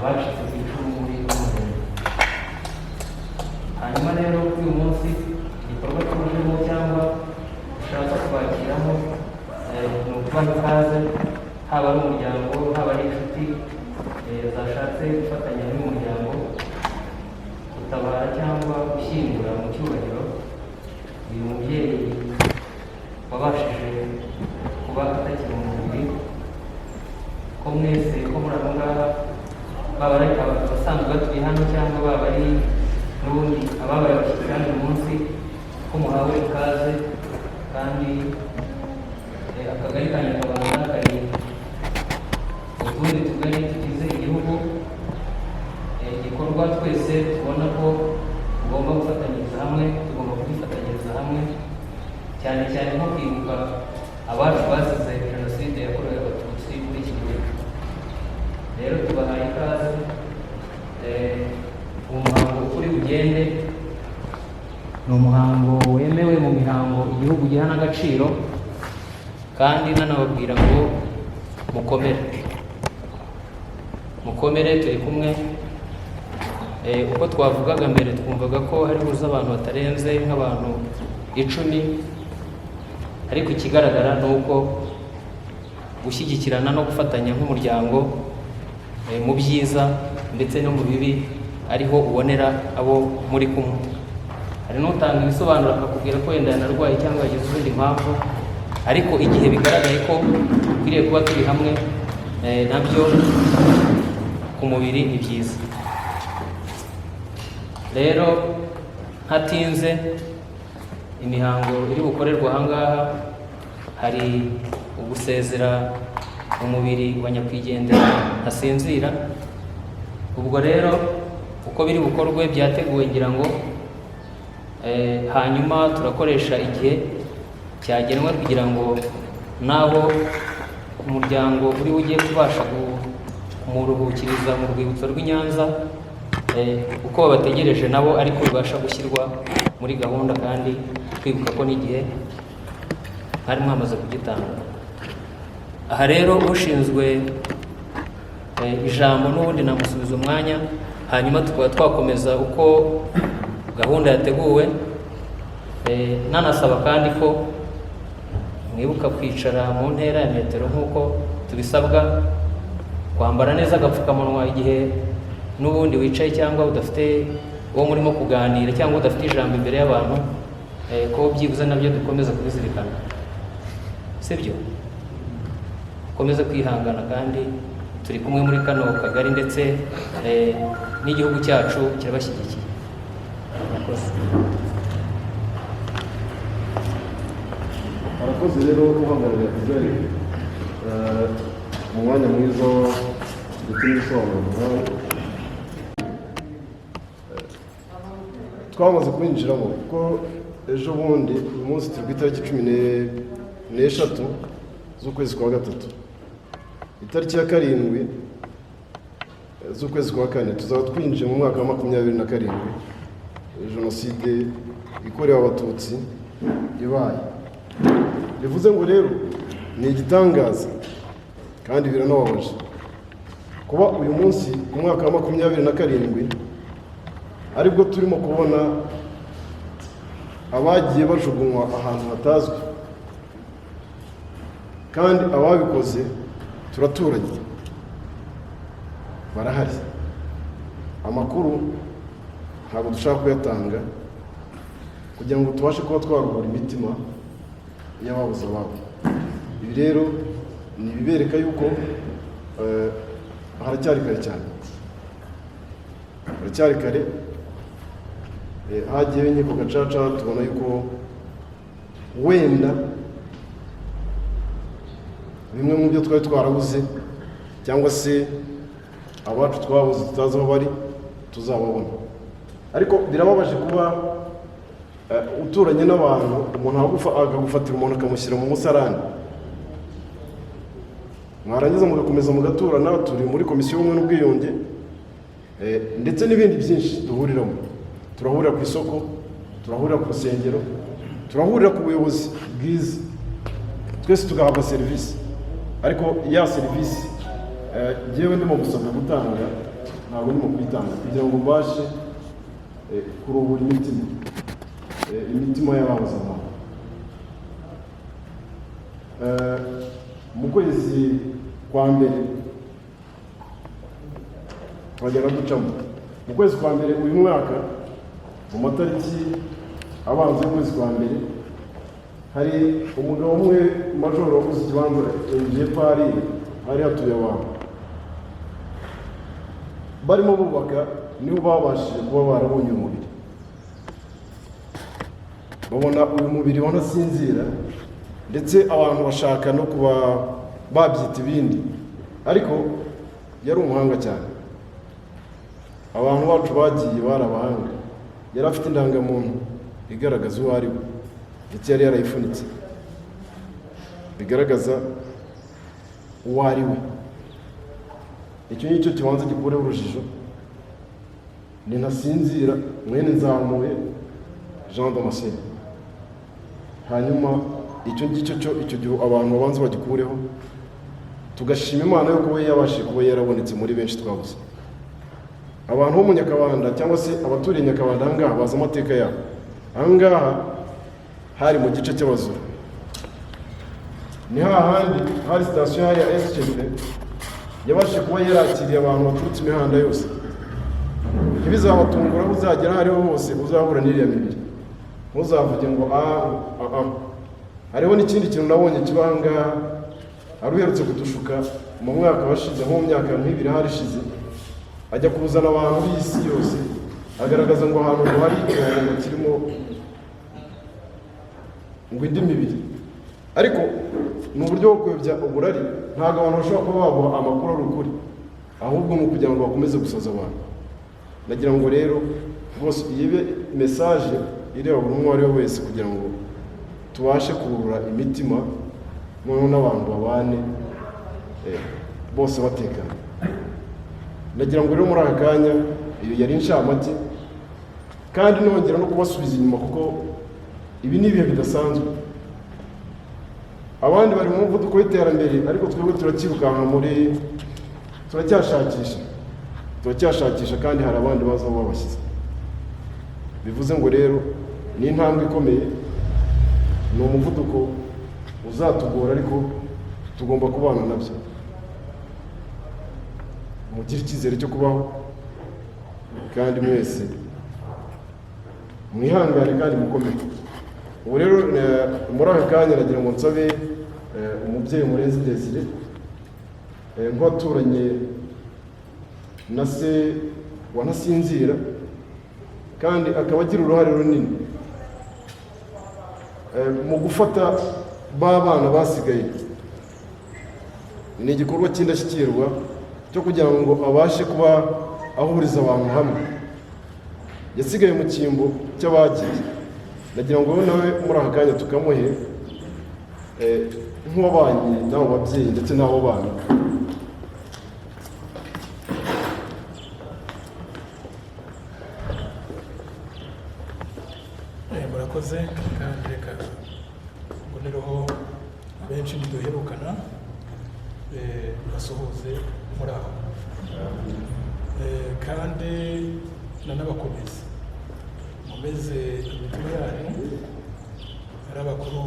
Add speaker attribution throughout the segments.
Speaker 1: abacitse ku icumu muri Murenge. Hanyuma rero kuri uyu munsi igikorwa tujemo cyangwa dushaka kwakiramo ni ukubaha ikaze, haba ari umuryango, haba ari inshuti zashatse gufatanya n'umuryango gutabara cyangwa gushyingura mu cyubahiro uyu mubyeyi wabashije kuba atakiri mu mubiri. Ko mwese ko muri abo ngaha, baba ari abasanzwe batuye hano cyangwa baba ari n'ubundi ababaye abashyitsi hano uyu munsi, ko muhawe ikaze. Kandi akagari ka Nyakabanda kari utundi tugari tugize igihugu, igikorwa twese tubona ko tugomba gufatanyiriza hamwe, tugomba kugifatanyiriza hamwe, cyane cyane nko kwibuka abacu bazize jenoside yakorewe abatutsi muri iki gihugu. Rero tubahaye ikaze. Umuhango kuri bugende ni umuhango wemewe mu mihango igihugu giha n'agaciro, kandi nanababwira ngo mukomere turi kumwe. Uko twavugaga mbere twumvaga ko hari buze abantu batarenze nk'abantu 10, ariko ikigaragara ni uko gushyigikirana no gufatanya nk'umuryango mu byiza ndetse no mu bibi ariho ubonera abo muri kumwe. Hari n'utanga ibisobanuro akakubwira ko wenda yanarwaye cyangwa yagize izindi mpamvu, ariko igihe bigaragaye ko dukwiriye kuba turi hamwe, nabyo ku mubiri ni byiza. Rero ntatinze, imihango iri bukorerwa aha ngaha, hari ugusezera umubiri wa nyakwigendera Ntasinzira. Ubwo rero uko biri bukorwe byateguwe ngira ngo hanyuma turakoresha igihe cyagenwe kugira ngo naho umuryango uri ugiye kubasha kumuruhukiriza mu rwibutso rw'i Nyanza, uko babategereje nabo ariko bibasha gushyirwa muri gahunda, kandi twibuka ko n'igihe mwari mwamaze kugitanga. Aha rero ushinzwe ijambo n'ubundi namusubiza umwanya, hanyuma tukaba twakomeza uko gahunda yateguwe. Nanasaba kandi ko mwibuka kwicara mu ntera ya metero nk'uko tubisabwa, kwambara neza agapfukamunwa igihe n'ubundi wicaye cyangwa udafite uwo murimo kuganira cyangwa udafite ijambo imbere y'abantu, ko byibuze nabyo dukomeza kubizirikana, sibyo? Dukomeze kwihangana, kandi turi kumwe muri kano kagari, ndetse n'igihugu cyacu kirabashyigikiye.
Speaker 2: Arakoze rero uhagarariye akagari mu mwanya mwiza ndetse n'ibisobanuro muhawe. Twamaze kubinjiramo kuko ejo bundi uyu munsi turi ku itariki 16 z'ukwezi kwa gatatu, itariki ya 7 z'ukwezi kwa 4 tuzaba twinjiye mu mwaka wa 27 jenoside ikorewe abatutsi ibaye. Bivuze ngo rero ni igitangaza kandi biranababaje kuba uyu munsi mu mwaka wa 27 aribwo turimo kubona abagiye bajugunywa ahantu hatazwi, kandi ababikoze turaturanye, barahari. Amakuru ntabwo dushaka kuyatanga kugira ngo tubashe kuba twaruhura imitima y'ababuze ababo. Ibi rero ni ibibereka yuko haracyari kare cyane, haracyari kare. Hagiyeho inkiko gacaca, tubona yuko wenda bimwe mu byo twari twarabuze cyangwa se abacu twabuze tutazi aho bari tuzababona. Ariko birababaje kuba uturanye n'abantu, umuntu akagufatira umuntu akamushyira mu musarani, mwarangiza mugakomeza mugaturana. Turi muri komisiyo y'ubumwe n'ubwiyunge ndetse n'ibindi byinshi duhuriramo. Turahurira ku isoko, turahurira ku rusengero, turahurira ku buyobozi bwiza, twese tugahabwa serivisi. Ariko ya serivisi yewe ndimo gusabwa gutanga ntabwo ndimo kwitanga kugira ngo mbashe kuruhura imitima y'ababuze amahoro. Mu kwezi kwa mbere twagera ducamo, mu kwezi kwa mbere uyu mwaka mu matariki abanza y'ukwezi kwa mbere hari umugabo umwe majoro waguze ikibanza Pari hari hatuye abantu barimo bubaka, nibo babashije kuba barabonye umubiri, babona uyu mubiri wanasinzira, ndetse abantu bashaka no kuba babyita ibindi, ariko yari umuhanga cyane. Abantu bacu bagiye bari abahanga, yari afite indangamuntu igaragaza uwo ari we, ndetse yari yarayifunitse bigaragaza uwo ari we. Icyo ngicyo kibanza gikureho urujijo, ni Ntasinzira mwene Nzamuye Jean Damascene. Hanyuma icyo ngicyo icyo gihe abantu babanza bagikureho, tugashima Imana yuko we yabashije kuba yarabonetse muri benshi twabuze. Abantu bo mu Nyakabanda cyangwa se abaturiye Nyakabanda ahangaha bazi amateka yabo. Ahangaha hari mu gice cy'Abazuru, ni hahandi hari sitasiyo hari ya SCP yabashije kuba yarakiriye abantu baturutse imihanda yose. Ntibizabatungura aho uzagera hariho hose uzahura n'iriya mibiri, ntuzavuge ngo hariho n'ikindi kintu nabonye kiba ahangaha, hari uherutse kudushuka mu mwaka washize, nko mu myaka nk'ibiri hari ishize, ajya kuzana abantu b'isi yose, agaragaza ngo ahantu ngo hari ikirango kirimo ngo indi mibiri. Ariko ni uburyo bwo kuyobya uburari, ntabwo abantu bashobora kuba baguha amakuru ari ukuri, ahubwo ni ukugira ngo bakomeze gusaza abantu. Nagira ngo rero bose ibe mesaje ireba buri umwe ari we wese, kugira ngo tubashe kurura imitima noneho n'abantu babane bose batekana. Nagira ngo rero muri aka kanya iyo yari inshamake, kandi nongera no kubasubiza inyuma, kuko ibi ni ibihe bidasanzwe. Abandi bari mu muvuduko w'iterambere, ariko twebwe turakirukanka turacyashakisha kandi hari abandi baza aho babashyize. Bivuze ngo rero ni intambwe ikomeye, ni umuvuduko uzatugora, ariko tugomba kubana nabyo. Mugire icyizere cyo kubaho, kandi mwese mwihangane kandi mukomeye. Ubu rero muri aka kanya nagira ngo nsabe umubyeyi Murenzi Desire, nk'uwaturanye na se wa Ntasinzira kandi akaba agira uruhare runini mu gufata ba bana basigaye. Ni igikorwa cy'indashyikirwa cyo kugira ngo abashe kuba ahuriza abantu hamwe. Yasigaye mu cyimbo cy'abagiye, nagira ngo nawe muri aka kanya tukamuhe nk'uwabanye n'abo babyeyi ndetse n'abo bana.
Speaker 3: Murakoze, kandi reka mbonereho benshi ntiduherukana basuhuze muri aho, kandi nanabakomeze mumeze imitima yanyu. Hari abakuru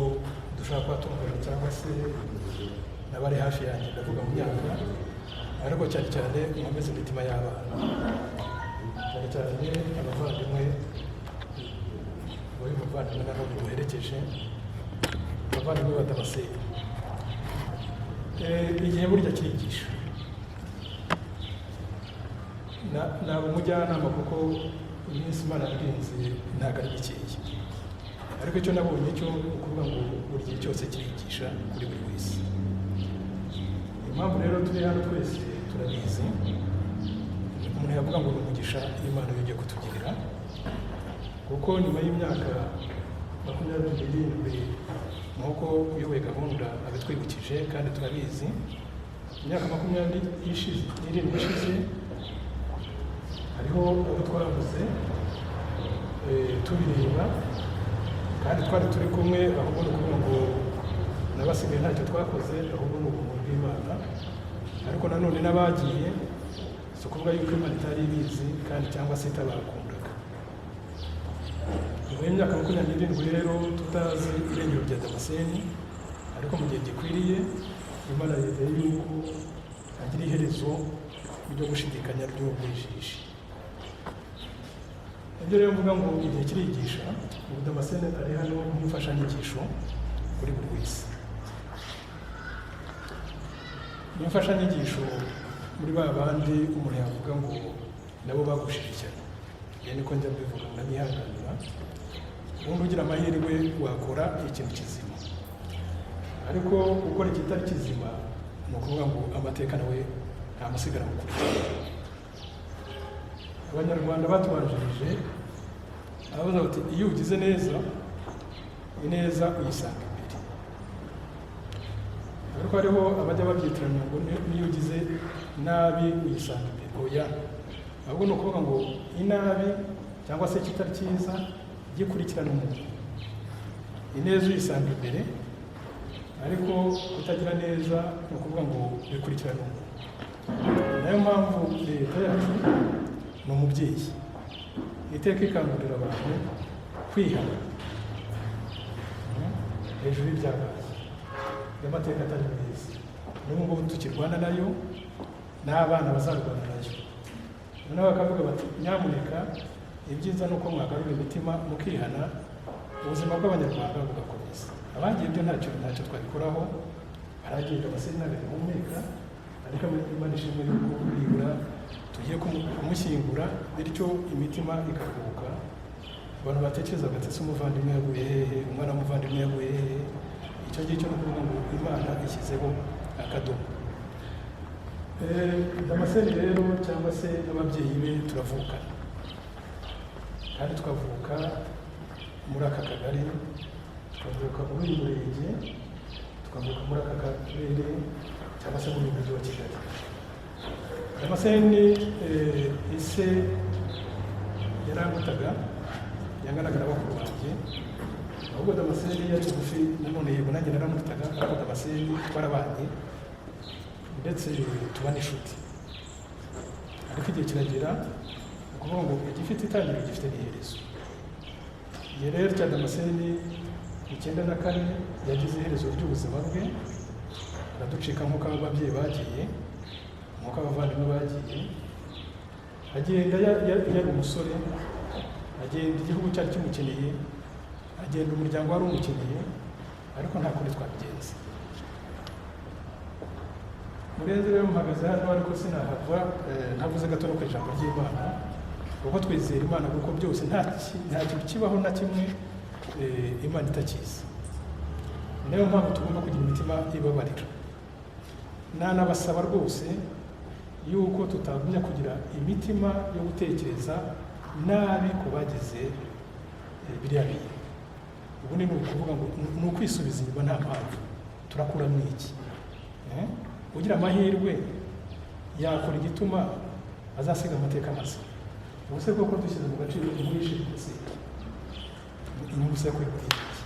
Speaker 3: dushaka kubatunganya cyangwa se n'abari hafi yanjye, ndavuga mu myaka, ariko cyane cyane mumeze imitima y'abana, cyane cyane abavandimwe, uyu muvandimwe na none duherekeje, abavandimwe ba Damascene. Igihe burya cyigisha, naba umujyanama kuko iminsi Imana yarinze ntabwo ari mikeya, ariko icyo nabonye cyo ukuvuga ngo buri gihe cyose kirigisha kuri buri wese. Impamvu rero turi hano twese turabizi, umuntu yavuga ngo ni umugisha Imana yongeye kutugirira, kuko nyuma y'imyaka 27 nk'uko uyoboye gahunda abitwibukije, kandi turabizi imyaka 27 ishize hariho abo twabuze tubireba, kandi twari turi kumwe, ahubwo ni ukuvuga ngo n'abasigaye ntacyo twakoze, ahubwo ni ubuntu bw'Imana. Ariko nanone n'abagiye si ukuvuga yuko Imana itari ibizi kandi cyangwa se itabakundaga. Nyuma y'imyaka 27 rero tutazi irengero rya Damascene, ariko mu gihe gikwiriye Imana yizeye yuko agira iherezo ryo gushidikanya ry'ubujiji. Ibyo rero mvuga ngo igihe kirigisha, ubu Damascene ari hano nk'imfashanyigisho kuri buri wese. Imfashanyigisho muri ba bandi umuntu yavuga ngo nabo bagushije cyane. Iyo niko njya mbivuga, ndabihanganira. Ubundi ugira amahirwe wakora ikintu kizima, ariko gukora ikitari kizima ni ukuvuga ngo amateka nawe ntamusigara mu kuri. Abanyarwanda batubanjirije abavuga bati iyo ugize neza, ineza uyisanga imbere. Ariko hariho abajya babyitiranya ngo niyo ugize nabi uyisanga imbere. Oya, ahubwo ni ukuvuga ngo inabi cyangwa se kitari cyiza gikurikirana umuntu. Ineza uyisanga imbere, ariko kutagira neza ni ukuvuga ngo bikurikirana umuntu. Nayo mpamvu leta yacu ni umubyeyi, iteka ikangurira abantu kwihana hejuru y'ibyabaye, y'amateka atari meza. N'ubu ngubu tukirwana nayo, n'abana bazarwana nayo. Noneho bakavuga bati nyamuneka ibyiza ni uko mwagarura imitima mukihana, ubuzima bw'Abanyarwanda bugakomeza. Abagiye ibyo ntacyo twabikoraho, baragenda Damascene ntibahumeka, ariko Imana ishimwe yuko nibura tugiye kumushyingura, bityo imitima ikaruhuka. Abantu batekereza bati se umuvandimwe yaguye hehe, umwana w'umuvandimwe yaguye hehe. Icyo ngicyo ni ukuvuga ngo Imana ishyizeho akadomo. Damascene rero cyangwa se n'ababyeyi be turavukana, kandi tukavuka muri aka kagari, tukavuka muri uyu murenge, tukavuka muri aka karere cyangwa se muri uyu mujyi wa Kigali. Damascene ise yarangutaga, yanganaga na bakuru banjye, ahubwo Damascene yari bugufi. Nanone yego nanjye naramutaga, ariko Damascene twarabanye ndetse tuba n'inshuti. Ariko igihe kiragera, ukuvuga ngo igifite itangiriro gifite n'iherezo. Igihe rero cya Damascene 1994 yagize iherezo ry'ubuzima bwe, araducika nk'uko ababyeyi bagiye, nk'uko abavandimwe bagiye. Agenda yari umusore, agenda igihugu cyari kimukeneye, agenda umuryango wari umukeneye, ariko nta kundi twabigenza. Murenzi rero mpagaze hano, ariko sinahava ntavuze gato no ku ijambo ry'Imana, kuko twizera Imana, kuko byose nta kintu kibaho na kimwe Imana itakizi. Niyo mpamvu tugomba kugira imitima ibabarira. Nanabasaba rwose yuko tutagumya kugira imitima yo gutekereza nabi ku bagize biriya bintu. Ubu ni ukuvuga ngo ni ukwisubiza inyuma nta mpamvu. Turakura n'iki? Ugira amahirwe yakora igituma azasiga amateka maze. Ubuse koko dushyize mu gaciro imwishe ndetse inyungu se kwegura iki?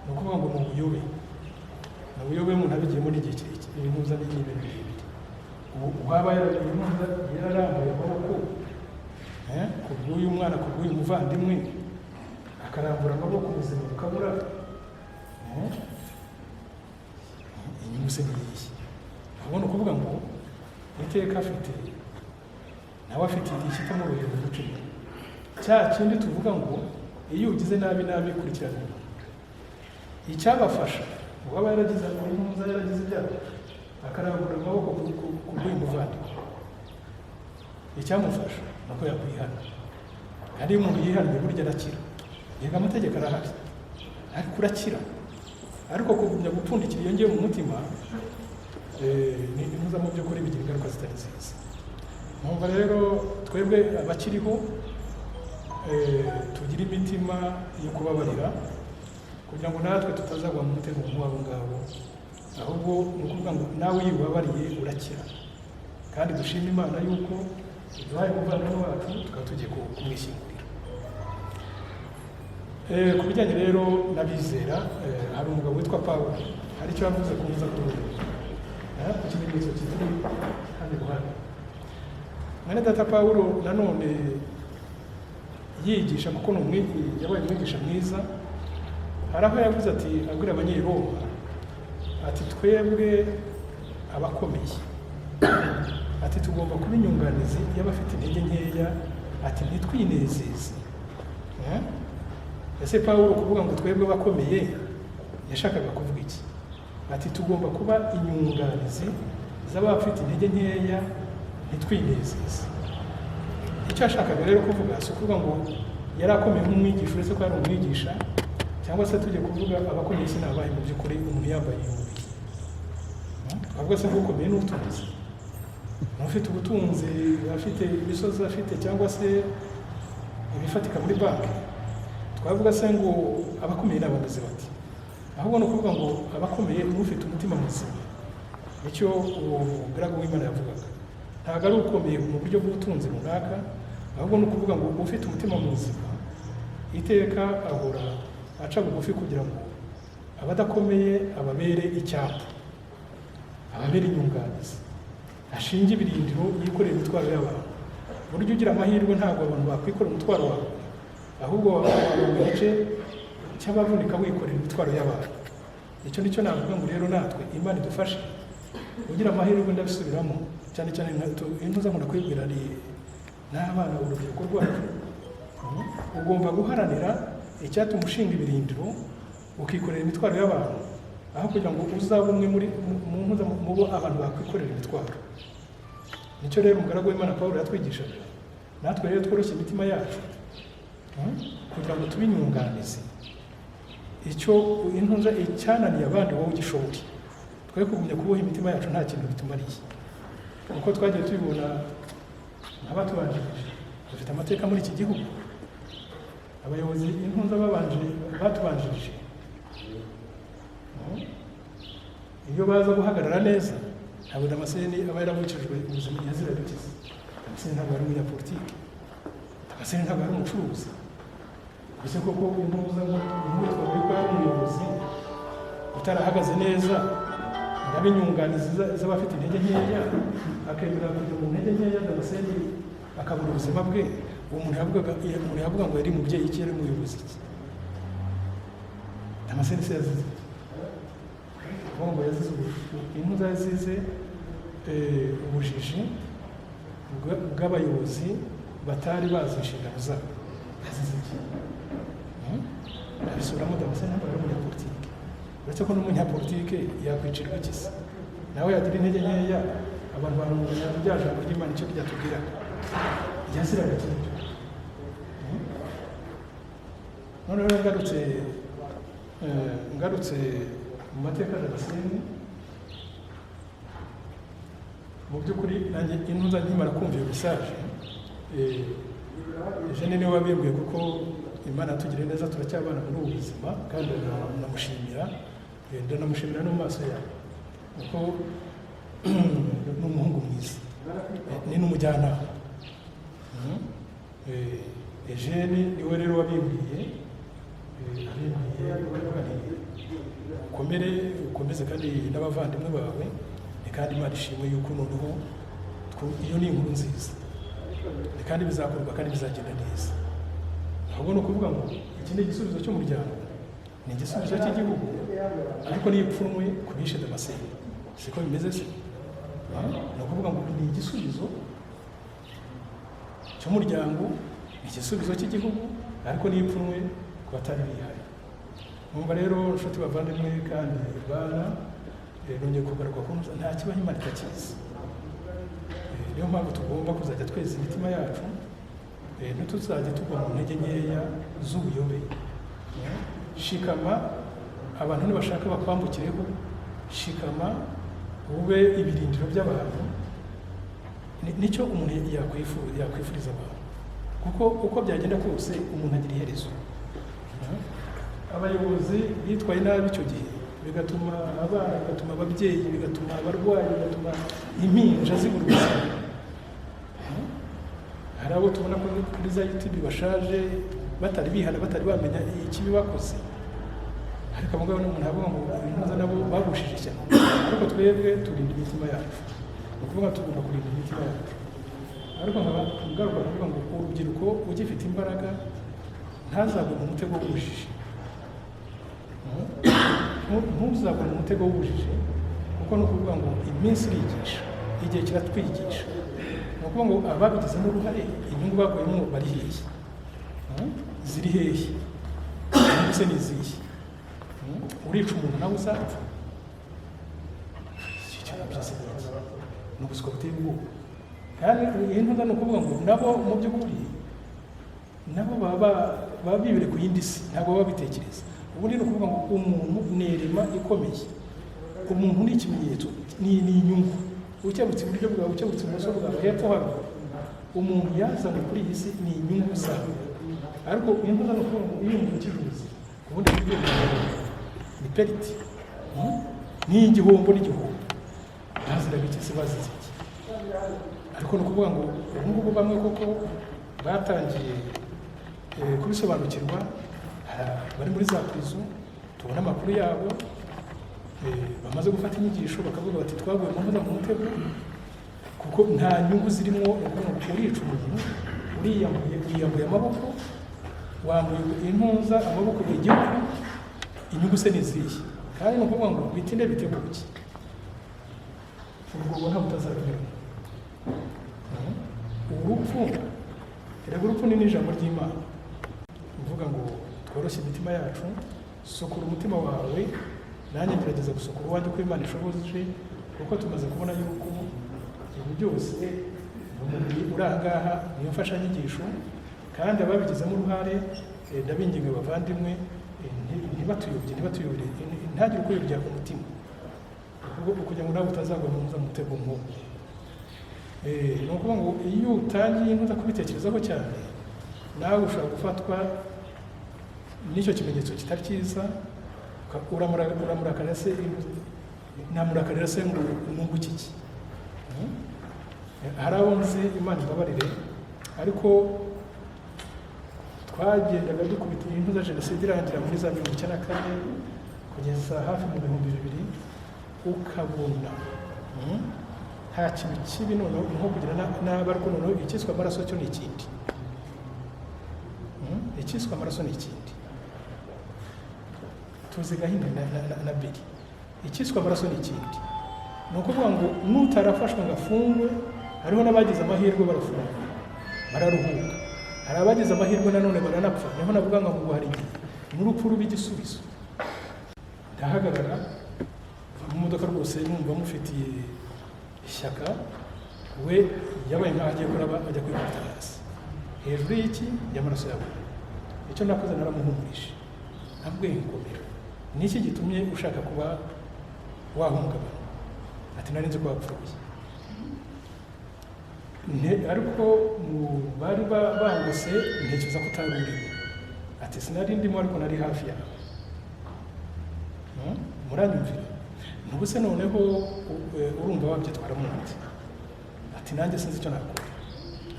Speaker 3: Ni ukuvuga ngo ni ubuyobe. Ni ubuyobe umuntu abigiyemo n'igihe kirekire. Ibintu uza n'ibintu birebire. Waba yararambuye amaboko ku bw'uyu mwana, ku bw'uyu muvandimwe, akarambura amaboko ubuzima bukabura, inyungu se n'iyi? Abona ukuvuga ngo iteka afite, nawe afite igishyita mu ruhendo rw'ucumi. Cya kindi tuvuga ngo iyo ugize nabi kurikirana. Icyabafasha uwaba yaragize impuza, yaragize ibyaha, akarambura amaboko ku bw'uyu muvandimwe, icyamufasha ni uko yakwihana. Hari umuntu yihannye burya arakira. Yega amategeko arahari, ariko urakira. Ariko kugumya gupfundikira iyo ngiye mu mutima, ni impuza mu by'ukuri bigira ingaruka zitari nziza. Numva rero twebwe abakiriho tugira imitima yo kubabarira, kugira ngo natwe tutazagwa mu mutego nk'uwabo ngabo. Ahubwo ni ukuvuga ngo nawe iyo ubabariye urakira, kandi dushima Imana yuko iduhaye umuvandimwe wacu, tukaba tugiye kumwishyingurira. Ku bijyanye rero n'abizera, hari umugabo witwa Pawulo, hari icyo yavuze ku nza kuri ku kimenyetso kiziri hano iruhande. Mwene data Pawulo nanone yigisha kuko yabaye umwigisha mwiza, hari aho yavuze ati abwira abanyeroma ati twebwe abakomeye ati tugomba kuba inyunganizi y'abafite intege nkeya, ati ntitwinezeze. Ese Pawulo kuvuga ngo twebwe abakomeye yashakaga kuvuga iki? Ati tugomba kuba inyunganizi z'abafite intege nkeya, ntitwinezeze. Icyo yashakaga rero kuvuga si ukuvuga ngo yari akomeye nk'umwigisha uretse ko yari umwigisha, cyangwa se tujye kuvuga abakomeye sinabaye mu by'ukuri umuntu yambaye umubiri. Twavuga se ngo ukomeye n'ubutunzi, ufite ubutunzi, afite imisozi afite cyangwa se ibifatika muri banki. Twavuga se ngo abakomeye n'abagize bati, ahubwo ni ukuvuga ngo abakomeye n'ufite umutima muzima. Nicyo uwo mugaragu w'Imana yavugaga. Ntabwo ari ukomeye mu buryo bw'ubutunzi runaka, ahubwo ni ukuvuga ngo ufite umutima muzima iteka ahora aca bugufi kugira ngo abadakomeye ababere icyapa, ababere inyunganizi, ashinge ibirindiro yikorera imitwaro y'abantu. Buryo ugira amahirwe ntabwo abantu bakwikorera umutwaro wawe, ahubwo waba mu gice cy'abavunika wikorera imitwaro y'abantu. Icyo nicyo navuga ngo rero natwe Imana idufashe ugira amahirwe, ndabisubiramo cyane cyane intuza nkunda kwibwira ari n'abana, urubyiruko rwacu. Ugomba guharanira icyatuma ushinga ibirindiro ukikorera imitwaro y'abantu, aho kugira ngo uzabe umwe mu bo abantu bakwikorera imitwaro. Nicyo rero umugaragu w'Imana Pawulo yatwigishaga. Natwe rero tworoshye imitima yacu kugira ngo tube inyunganizi. Icyo intuza icyananiye abandi wowe ugishoboye, twe kugumya kuboha imitima yacu nta kintu bitumariye. Uko twagiye tubibona nk'abatubanjirije, dufite amateka muri iki gihugu. Abayobozi intuza batubanjirije, iyo baza guhagarara neza, ntabwo Damascene aba yaramwicajwe ubuzima yazira bikize. Damascene ntabwo ari umunyapolitiki, Damascene ntabwo ari umucuruzi. Gusa koko intuza nk'uko twavuye ko ari umuyobozi utarahagaze neza, abinyunganizi z'abafite intege nkeya, akemera kujya mu ntege nkeya Damascene akabura ubuzima bwe. Uwo muntu yavuga ngo yari umubyeyi iki, yari umuyobozi iki? Damascene se yazize kuvuga ngo yazize intuza, yazize ubujiji bw'abayobozi batari bazi inshingano zabo. Yazize iki? Abisubiramo, Damascene ntabwo ari umunyapolitike, uretse ko n'umunyapolitike yakwicirwa iki se? Nawe yagira intege nkeya, abantu barumva rya jambo ry'Imana icyo ryatubwira yaziraga iki? Noneho ngarutse mu mateka ya Damascene, mu by'ukuri nanjye intuza nkimara kumva iyo mesaje, Eugene niwe wabimbwiye, kuko Imana yatugiriye neza, turacyabana muri ubu buzima, kandi ndanamushimira no mu maso yawe, kuko ni umuhungu mwiza, ni n'umujyanama. Eugene niwe rero wabimbwiye, ukomeze kandi n'abavandimwe bawe, kandi Imana ishimwe yuko noneho iyo ni inkuru nziza, kandi bizakorwa kandi bizagenda neza. Ahubwo ni ukuvuga ngo iki ni igisubizo cy'umuryango, ni igisubizo cy'igihugu, ariko niyo ipfunwe ku bishe Damascene, siko bimeze se? Ni ukuvuga ngo ni igisubizo cy'umuryango, ni igisubizo cy'igihugu, ariko niyo ipfunwe ku batari bihaye. Mwumva rero inshuti bavandimwe kandi bana, nongeye kugaruka ko nta kibaho Imana itakizi. Niyo mpamvu tugomba kuzajya tweza imitima yacu, ntituzajya tugwa mu ntege nkeya z'ubuyobe. Shikama, abantu nibashaka bakwambukireho, shikama ube ibirindiro by'abantu. Nicyo umuntu yakwifuriza abantu, kuko uko byagenda kose umuntu agira iherezo. Abayobozi bitwaye nabi icyo gihe, bigatuma abana, bigatuma ababyeyi, bigatuma abarwayi, bigatuma impinja zibura ubuzima. Hari abo tubona kuri za YouTube bashaje, batari bihana, batari bamenya ikibi bakoze. ariko abo ngabo umuntu avuga ngo intuza nabo bagushije ishyano, ariko twebwe turinda imitima yacu, ni ukuvuga tugomba kurinda imitima yacu. Ariko nkaba ngaruka kuvuga ngo urubyiruko ugifite imbaraga ntazagwe mu mutego w'ubujiji, ntuzagwe mu mutego w'ubujiji, kuko ni ukuvuga ngo iminsi irigisha, igihe kiratwigisha. Ni ukuvuga ngo ababigizemo uruhare inyungu baguyemo bari hehe, ziri hehe, inyungu se ni izihe? Urica umuntu nawe uzapfa, ni ubuswa buteye ubwoba. Kandi iyi ntuza ni ukuvuga ngo nabo mu by'ukuri nabo baba bibere ku yindi si, ntabwo baba bitekereza. Ubundi ni ukuvuga ngo umuntu ni irema ikomeye, umuntu ni ikimenyetso, ni inyungu. Ukebutse iburyo bwawe, ukebutse ibumoso bwawe, hepfo hano, umuntu yazanye kuri iyi si ni inyungu zawe. Ariko iyi ntuza ni ukuvuga ngo iyo umuntu ukijuze, ubundi ni periti, ni igihombo n'igihombo, baziraga iki se, bazize iki? Ariko ni ukuvuga ngo ubu ngubu bamwe koko batangiye kubisobanukirwa, bari muri za prison, tubona amakuru yabo, bamaze gufata inyigisho bakavuga bati twaguye mu ntuza mu mutego, kuko nta nyungu zirimo. Urica umuntu, uriyambuye amaboko, wambuye intuza amaboko y'igihugu, inyungu se ni izihe? Kandi ni ukuvuga ngo bitinde biteguke, ubwo ntabwo utazabimenya. Urupfu ni n'ijambo ry'Imana, uvuga ngo tworoshye imitima yacu, sukura umutima wawe, nanjye ngerageza gusukura uwanjye uko Imana ishoboje, kuko tumaze kubona yuko ibi byose umubiri uri aha ngaha niyo mfashanyigisho, kandi ababigizemo uruhare ndabinginga bavandimwe, ntibatuyobye, ntagire uko yobya umutima, kugira ngo nawe utazagwa mu mutego nk'uwo. Ni ukuvuga ngo iyo utangiye ntuza kubitekerezaho cyane, nawe ushobora gufatwa n'icyo kimenyetso kitari cyiza, uramurakarira se, namurakarira se ngo nunguke iki? Hari abo nzi, Imana imbabarire, ariko twagendaga dukubita ibintu za Jenoside irangira muri za 1994 kugeza hafi mu 2000, ukabona nta kintu kibi noneho nko kugira n'abarwo noneho ikiswe amaraso cyo ni ikindi, ikiswe amaraso ni ikindi. Tuzi Gahini na Beri, ikiswe amaraso ni ikindi. Ni ukuvuga ngo nutarafashwe ngo afungwe, hariho n'abagize amahirwe barafungwa bararuhuka, hari abagize amahirwe nanone baranapfa. Niho navuga ngo hari n'urupfu ruba igisubizo. Ndahagarara mu modoka rwose numva mufitiye ishyaka, we yabaye nkaho agiye kuraba, ajya kwikubita hasi hejuru y'iki y'amaraso yawe. Icyo nakoze naramuhumurije, nabwiye inkomero, niki gitumye ushaka kuba wahungabana? Ati nari nzi ko wapfuye. Ariko bari bangose, ntekereza ko utari urimo. Ati sinari ndimo, ariko nari hafi yawe. Muranyumvira? Ntubuse noneho urumva wabyitwara mu nzi. Ati nanjye sinzi icyo nakora,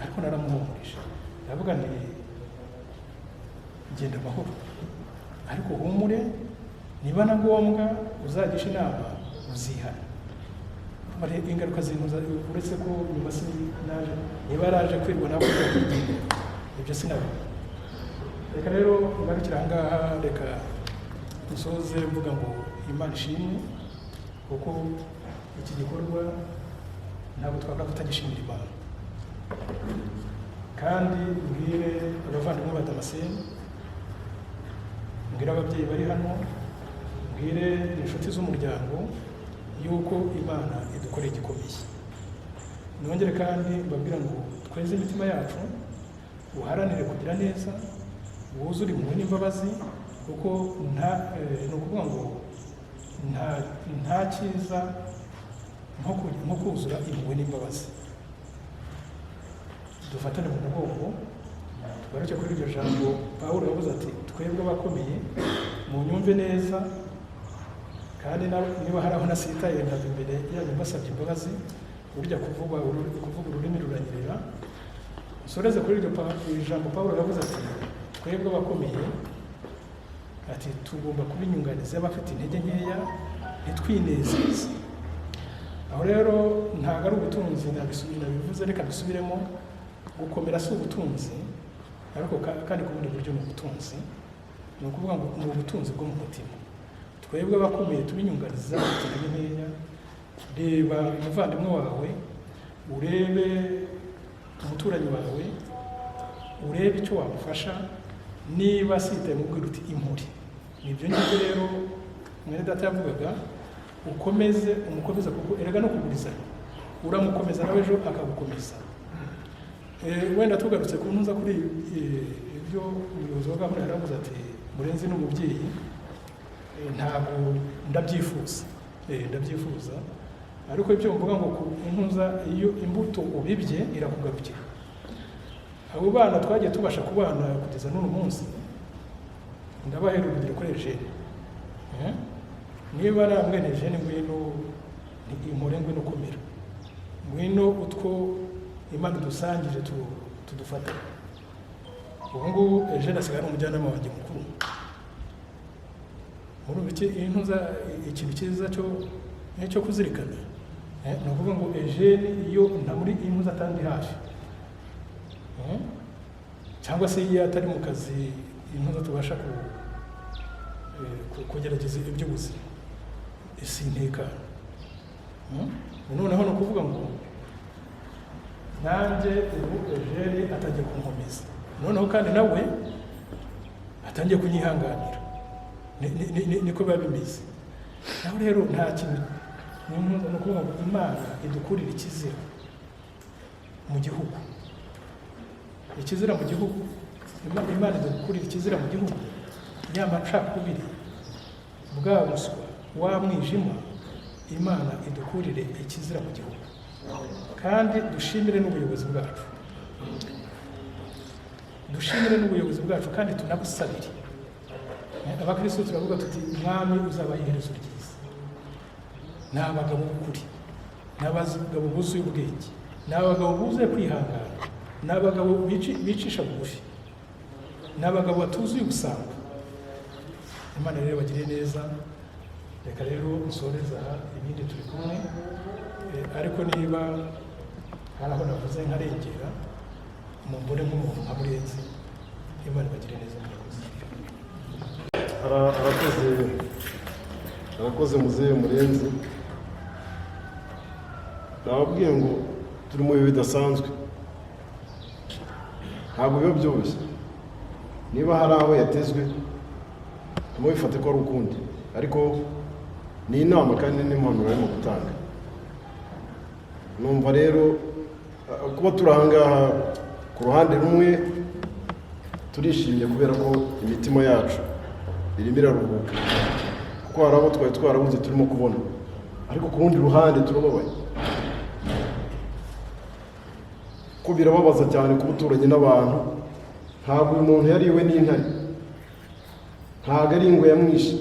Speaker 3: ariko naramuhumurije. Ndavuga nti genda amahoro, ariko humure, niba na ngombwa uzagisha inama uzihana. Ingaruka z'intuza, uretse ko nyuma naje niba yaraje kwirwa nako ibyo sinabona. Reka rero ngarukira aha ngaha, reka dusoze mvuga ngo Imana ishimwe, kuko iki gikorwa ntabwo twabura kutagishimira Imana. Kandi mbwire abavandimwe ba Damascene, mbwire ababyeyi bari hano, mbwire inshuti z'umuryango yuko Imana idukoreye igikomeye. Nongere kandi mbabwira ngo tweze imitima yacu, uharanire kugira neza, wuzure impuhwe n'imbabazi, kuko ni ukuvuga ngo nta cyiza nko kuzura impuhwe n'imbabazi. Dufatane mu mugongo, tugaruke kuri iryo jambo Pawulo yavuze ati twebwe abakomeye mu nyumve neza, kandi niba hari aho nasitaye ndaza imbere yanyu mbasabye imbabazi, burya kuvuga ururimi ruranyerera. Nsoreze kuri iryo jambo Pawulo yavuze ati twebwe abakomeye ati tugomba kuba inyunganizi y'abafite intege nkeya ntitwinezeze. Aho rero ntabwo ari ubutunzi, nabivuze reka bisubiremo, gukomera si ubutunzi, ariko kandi ku bundi buryo ni ubutunzi. Ni ukuvuga ngo ni ubutunzi bwo mu mutima. Twebwe abakomeye tuba inyunganizi z'abafite intege nkeya. Reba umuvandimwe wawe, urebe umuturanyi wawe, urebe icyo wamufasha, niba sitaye mu bwira uti impuri. Nibyo ngibyo rero mwene data yavugaga, umukomeza kuko erega no kugurizanya, uramukomeza nawe ejo akagukomeza. Wenda tugarutse ku ntuza kuri ibyo umuyobozi wa gahunda yaravuze ati Murenzi n'umubyeyi, ntabwo ndabyifuza, ndabyifuza, ariko ibyo mvuga ngo ku ntuza, iyo imbuto ubibye irakugarukira. Abo bana twagiye tubasha kubana kugeza n'uno munsi, ndabahera urugero kuri Eugene. Niba namwene Eugene, ngwino impore, ngwino ukomera, ngwino utwo Imana idusangije tudufata. Ubu ngubu Eugene asigaye ari umujyanama wanjye mukuru. Muri intuza, ikintu cyiza cyo kuzirikana, ni ukuvuga ngo Eugene iyo nta muri intuza atandi hafi, cyangwa se iyo atari mu kazi, intuza tubasha kugerageza iby'ubuzima, isi ntekano. Noneho ni ukuvuga ngo nanjye ubu Eugene atangiye kunkomeza, noneho kandi nawe atangiye kunyihanganira. Niko biba bimeze. Naho rero nta kintu, ni ukuvuga ngo Imana idukurira ikizira mu gihugu. Ikizira mu gihugu, Imana idukurira ikizira mu gihugu, ya macakubiri, bwa buswa, wa mwijima, Imana idukurire ikizira mu gihugu. Kandi dushimire n'ubuyobozi bwacu, kandi tunabusabire. Abakristo turavuga tuti Mwami uzabaha iherezo ryiza. Ni abagabo b'ukuri, ni abagabo buzuye ubwenge, ni abagabo buzuye kwihangana, ni abagabo bicisha bugufi, ni abagabo batuzuye ubusambo. Imana rero bagire neza. Reka rero nsoreza aha, ibindi turi kumwe, ariko niba hari aho navuze nkarengera, mumbone nk'umuntu nka Murenzi. Imana bagire neza.
Speaker 2: arakoze muzehe Murenzi. Nababwiye ngo turi mu bihe bidasanzwe, ntabwo biba byoroshye. Niba hari aho yatezwe, ntimubifate ko ari ukundi, ariko ni inama kandi n'impanuro arimo gutanga. Numva rero kuba turi aha ngaha, ku ruhande rumwe turishimye kubera ko imitima yacu irimo iraruhuka, kuko hari abo twari twarabuze turimo kubona, ariko ku rundi ruhande turababaye, ko birababaza cyane kuba uturanye n'abantu. Ntabwo uyu muntu yariwe n'intare, ntabwo ari ingwe yamwishe,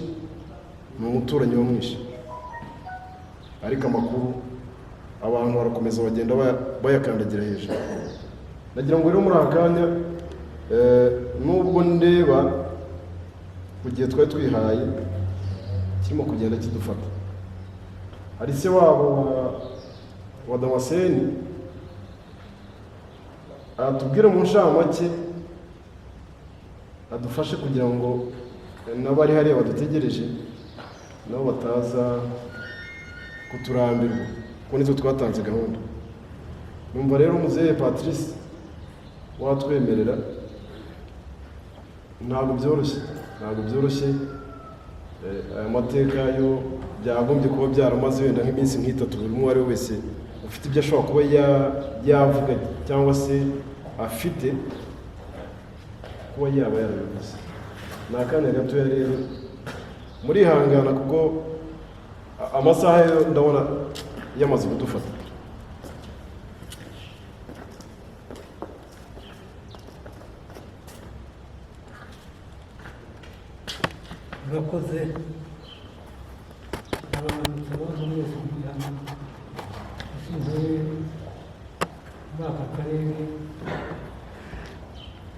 Speaker 2: ni umuturanyi wamwishe. Ariko amakuru abantu barakomeza bagenda bayakandagira hejuru. Nagira ngo rero muri aka kanya, nubwo ndeba mu gihe twari twihaye kirimo kugenda kidufata, hari se wabo wa Damascene atubwire mu nshamake, adufashe kugira ngo n'abari hariya badutegereje nabo bataza kuturambirwa, kuko nitwe twatanze gahunda. Numva rero muzehe Patrice watwemerera, ntabwo byoroshye. Aya mateka yo byagombye kuba byaramaze wenda nk'iminsi nk'itatu, buri umwe ari wese ufite ibyo ashobora kuba yavuga cyangwa se afite kuba yaba yarabivuze. Ni akanya gatoya rero, murihangana kuko amasaha yo ndabona yamaze kudufata.
Speaker 4: Murakoze abantu mwese kugira ngo ushinzwe muri aka karere,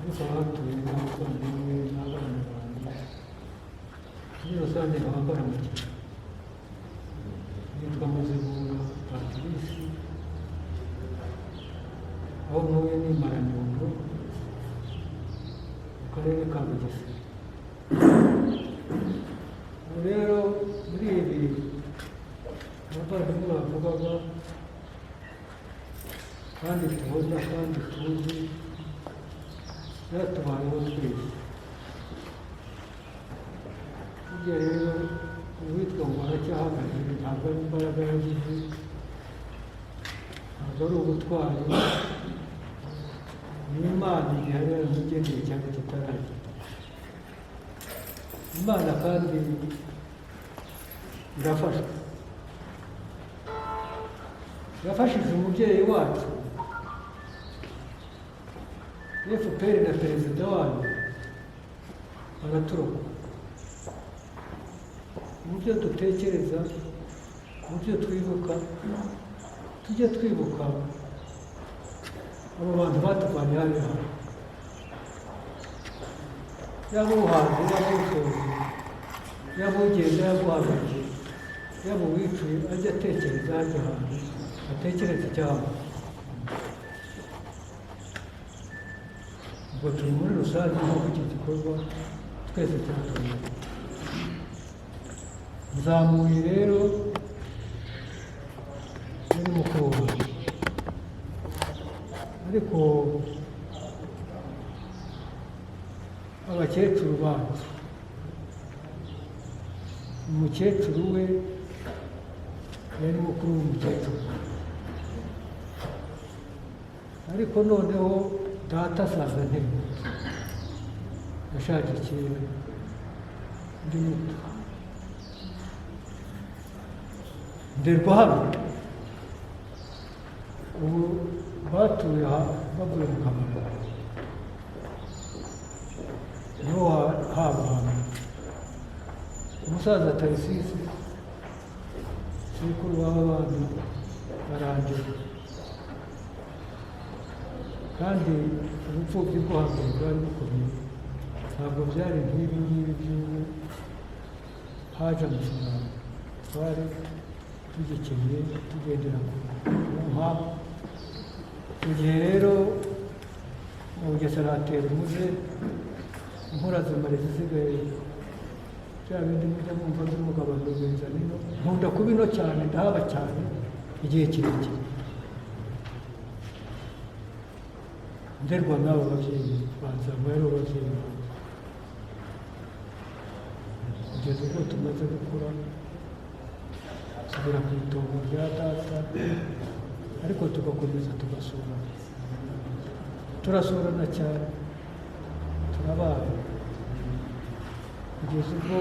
Speaker 4: gusa abatuye n'abavandimwe n'abana banjye, rusange nkaba mbaramukiye. Nitwa Muzibura Patrice, aho ntuye ni Maranyundo, mu karere ka Bugesera. Ubu rero muri ibi abavandimwe bavugaga kandi tubona kandi tuzi byatubayeho twese. Burya rero uwitwa ngo aracyahagaze ntabwo ari imbaraga yagize, ntabwo ari ubutwari, ni Imana igihari yaramugeneye cyangwa kitaragera. Imana kandi irafasha, yafashije umubyeyi wacu FPR na perezida wayo baraturokoka. Mu byo dutekereza, mu byo twibuka, tujye twibuka abo bantu batuvanye hariya, yaba uhanze, yaba usohoze, yaba ugenda, yaba uhagaze, yaba uwicuye, ajya atekereza hajya hantu, atekereza icyabo. Ubwo turi muri rusange nk'uko iki gikorwa twese cyatuye. Nzamuye rero muri mukuru wanjye, ariko abakecuru bacu, umukecuru we yari mukuru w'umukecuru, ariko noneho data asaza ntebe, yashaje kera ndi muto, nderwa hano. Ubu batuye bavuye mu Kamaro, niho haba hano. Umusaza Tarisisi sekuru w'abana barangira, kandi ubupfubyi bwo hambere bwari bukomeye, ntabwo byari nk'ibi ngibi by'ubu. Haje amafaranga, twari tugikeneye tugendera ku mpamvu. Icyo gihe rero mu Bugesera hatera umuze, inkura zimara izisigaye, bya bindi mujya mwumva by'umugabane rwiza nino. Nkunda kuba ino cyane, ndahaba cyane igihe kirekire, nderwa n'abo babyeyi banzamuye, ari ababyeyi banjye, kugeza ubwo tumaze gukura, tugera ku itongo rya data, ariko tugakomeza tugasura, turasurana cyane, turabana, kugeza ubwo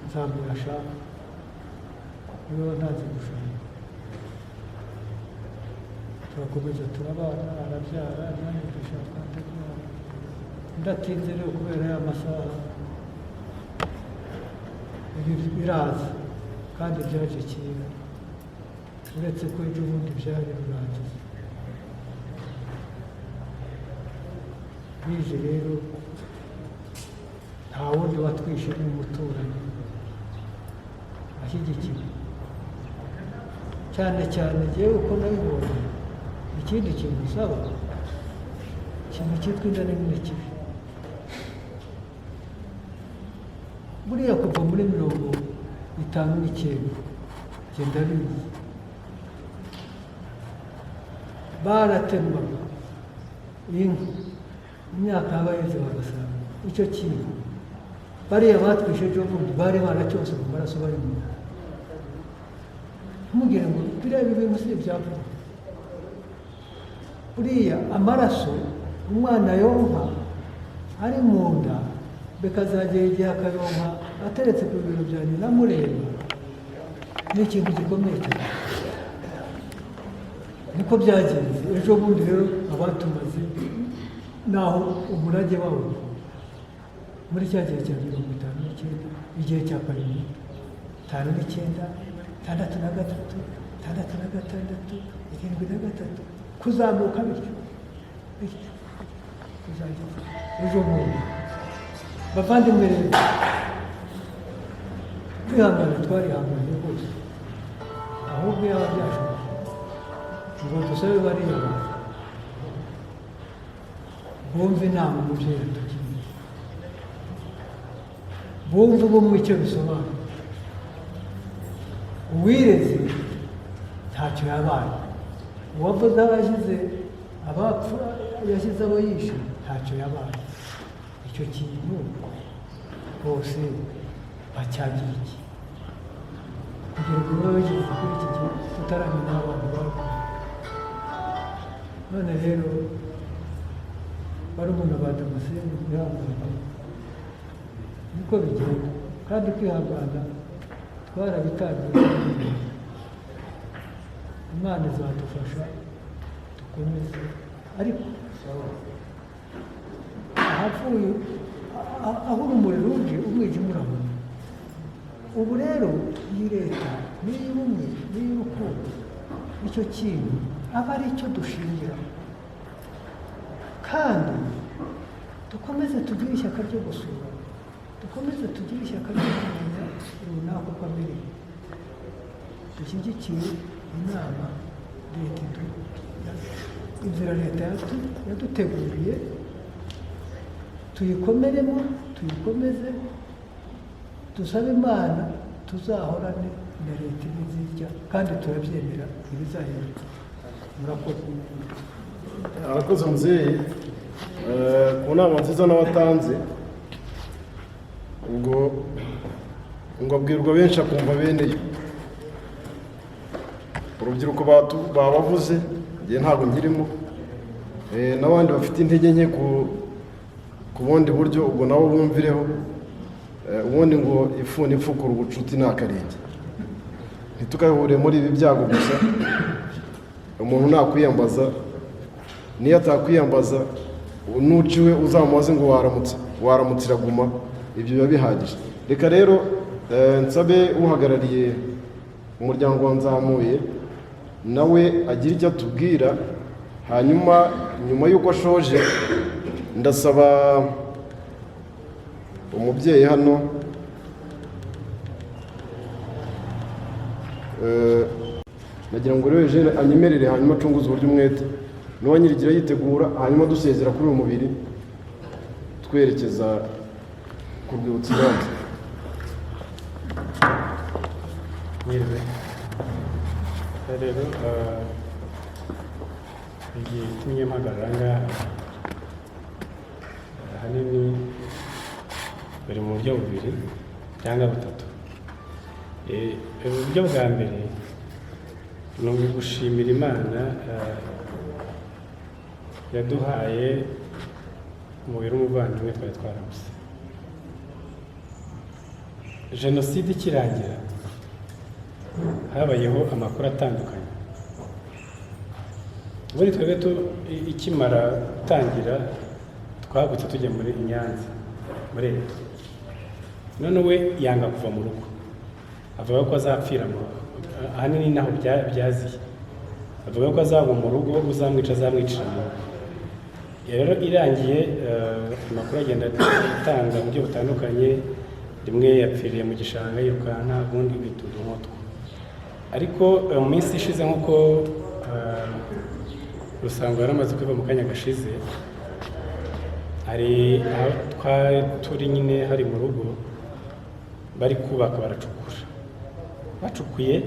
Speaker 4: Nzamuye ashaka, niwe ntazi gushaka. Turakomeza turabana, arabyara, nanjye dushaka, ndabyara. Ndatinze rero kubera ya masaha biraza, kandi byaje kera, uretse ko ejo bundi byari birangiye. Bije rero nta wundi watwishe n'umuturanyi ashyigikiwe, cyane cyane njyewe uko nabibonye. Ikindi kintu usaba, ikintu cyitwa inda nini kibi. Buriya kuva muri 59 genda bizi, baratemaga inka, imyaka yabayeze bagasanga icyo kintu. Bariya batwishe ejo bundi bari baracyose mu maraso bari mu, ntumugire ngo biriya bintu si ibyavuga. Buriya amaraso umwana yonka ari mu nda, bikazagera igihe akayonka ateretse ku bibero bya nyina amureba, ni ikintu gikomeye cyane. Niko byagenze ejo bundi rero abatumaze naho umurage wawo muri cya gihe cya 59, igihe cya 59, 63, 63, kuzamuka bityo kuzageza ejo bundi. Bavandimwe rero, kwihangana twarihanganye rwose ahubwo yaba byashoboka ngo dusabe bariya bantu bumve inama umubyeyi atugiriye bumve ubumwe icyo bisobanura uwireze ntacyo yabaye uwavuze aho yashyize abapfu yashyize abo yishe ntacyo yabaye icyo kintu bose bacyagira iki kugira ngo babe bageze kuri iki gihe tutaramenya aho abantu baguye none rero barumuna ba Damascene kwihangana niko bigenda kandi kwihangana twarabitangiye Imana izadufasha dukomeze ariko ahapfuye aho urumuri ruje umwijima urabona ubu rero iyi leta n'iy'ubumwe n'iy'urukundo icyo kintu aba ari cyo dushingira kandi dukomeze tugire ishyaka ryo gusura dukomeze tugire ishyaka ryo kumenya runaka uko amerewe dushyigikiye inama leta inzira leta yaduteguriye tuyikomeremo tuyikomeze dusabe Imana tuzahorane na leta ibizirya kandi turabyemera ibizahinduka murakoze
Speaker 2: arakoze muzeyi ku nama nziza n'abatanze ngo abwirwa benshi akumva beneyo urubyiruko babavuze igihe ntabwo nkirimo n'abandi bafite intege nke ku bundi buryo ubwo nabo bumvireho ubundi ngo ifuni ipfukura ubucuti ni akarenge ntitukahure muri ibi byago gusa umuntu nakwiyambaza niyo atakwiyambaza nuciwe uzamubaze ngo waramutse iraguma ibyo biba bihagije reka rero nsabe uhagarariye umuryango wa Nzamuye nawe agira icyo atubwira hanyuma nyuma y'uko ashoje ndasaba umubyeyi hano nagira ngo rero Eugene anyemerere hanyuma acunguze uburyo umwete n'uwa nyirigira yitegura hanyuma dusezera kuri uyu mubiri twerekeza ku rwibutso ibanza
Speaker 5: nyiriwe rero igihe itumye mpagarara ngaha ahanini buri mu buryo bubiri cyangwa butatu uburyo bwa mbere ni ugushimira Imana yaduhaye umubiri w'umuvandimwe twari twarabuze jenoside ikirangira habayeho amakuru atandukanye muri twebwe ikimara gutangira twagutse tujya muri Nyanza muri leta none we yanga kuva mu rugo avuga ko azapfira mu rugo ahanini naho byaziye avuga ko azaba mu rugo uzamwica azamwicira mu rugo rero irangiye amakuru agenda atanga mu buryo butandukanye rimwe yapfiriye mu gishanga yirukanka ubundi bitura umutwe ariko mu minsi ishize nk'uko Rusango yaramaze kwiba mu kanya gashize hari aho turi nyine hari mu rugo bari kubaka baracukura bacukuye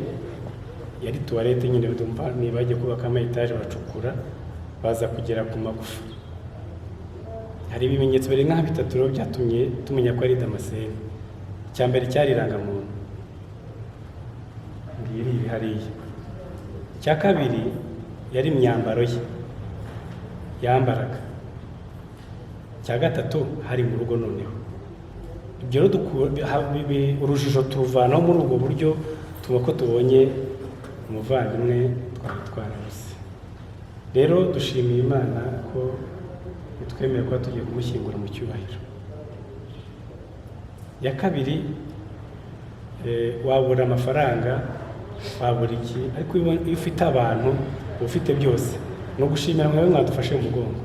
Speaker 5: yari tuwarete nyine ndumva niba bagiye kubaka ama etaje baracukura baza kugera ku magufa hari ibimenyetso biri nka bitatu rero byatumye tumenya ko ari Damascene icya mbere cyari irangamuntu ngiri hariya icya kabiri yari imyambaro ye yambaraga icya gatatu hari mu rugo noneho ibyo rero urujijo tuvanaho muri ubwo buryo tuba ko tubonye umuvandimwe twarabuze rero dushimiye Imana ko twemeye kuba tugiye kumushyingura mu cyubahiro ya kabiri wabura amafaranga wabura iki ariko iyo ufite abantu ufite byose no gushimira mwawe mwadufashe mu mugongo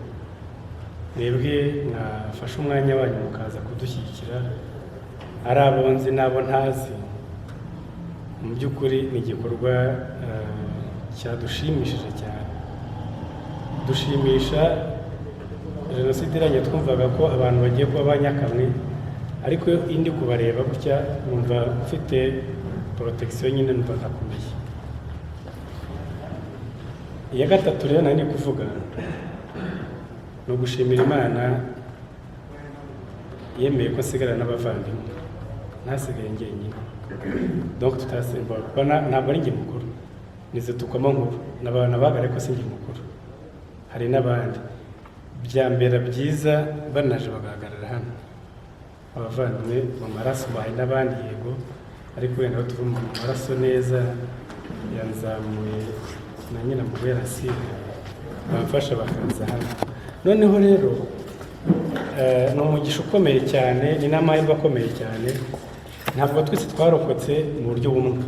Speaker 5: mwebwe mwafashe umwanya wanyu mukaza kudushyigikira ari abo nzi n'abo ntazi mu by'ukuri ni igikorwa cyadushimishije cyane. Dushimisha jenoside irangiye twumvaga ko abantu bagiye kuba banyakamwe, ariko indi kubareba gutya numva ufite protection nyine, numva ntakomeye. Iya gatatu rero nari kuvuga ni ugushimira Imana yemeye ko nsigara n'abavandimwe, ntasigaye njyenyine. Donc tutasimba ntabwo ari njye mukuru, nize tukoma nkuru n'abantu bagare ko sinjye mukuru, hari n'abandi byambera byiza banaje bagahagarara hano abavandimwe mu maraso, bahaye n'abandi yego, ariko wenda tuva mu maraso neza yanzamuye na nyina mubera Asile bamfasha bakaza hano. Noneho rero ni umugisha ukomeye cyane, ni n'amahirwe akomeye cyane. Ntabwo twese twarokotse mu buryo bumwe,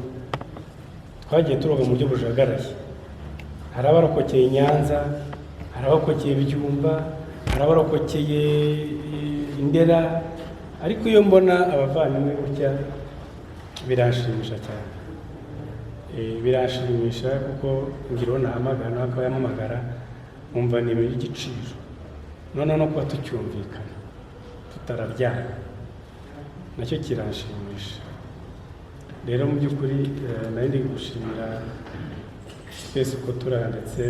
Speaker 5: twagiye turoga mu buryo bujagaraye. Hari abarokokeye i Nyanza, hari abarokokeye Byumba, hari abarokokeye Ndera, ariko iyo mbona abavandimwe gutya biranshimisha cyane. Birashimisha kuko ngira nahamagara n'akaba yampamagara umva ni ibintu by'igiciro. Noneho no kuba tucyumvikana tutarabyara nacyo kiranshimisha. Rero mu by'ukuri nari ndi gushimira twese uko turanditse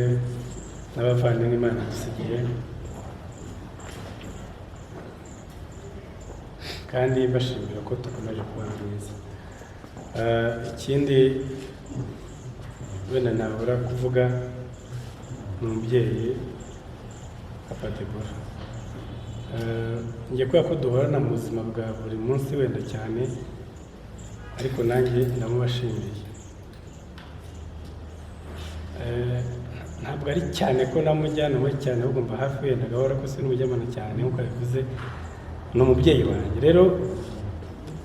Speaker 5: n'abavandimwe Imana dusigiye, kandi bashimira ko dukomeje kubana neza. Ikindi wenda nabura kuvuga ni umubyeyi Papa Deborah. Njye kubera ko duhorana mu buzima bwa buri munsi wenda cyane, ariko nanjye ndamubashimiye. Ntabwo ari cyane ko namujyanamo cyane, ahubwo mba hafi wenda gahora ko se n'umujyamana cyane nk'uko yabivuze. Ni umubyeyi wanjye. Rero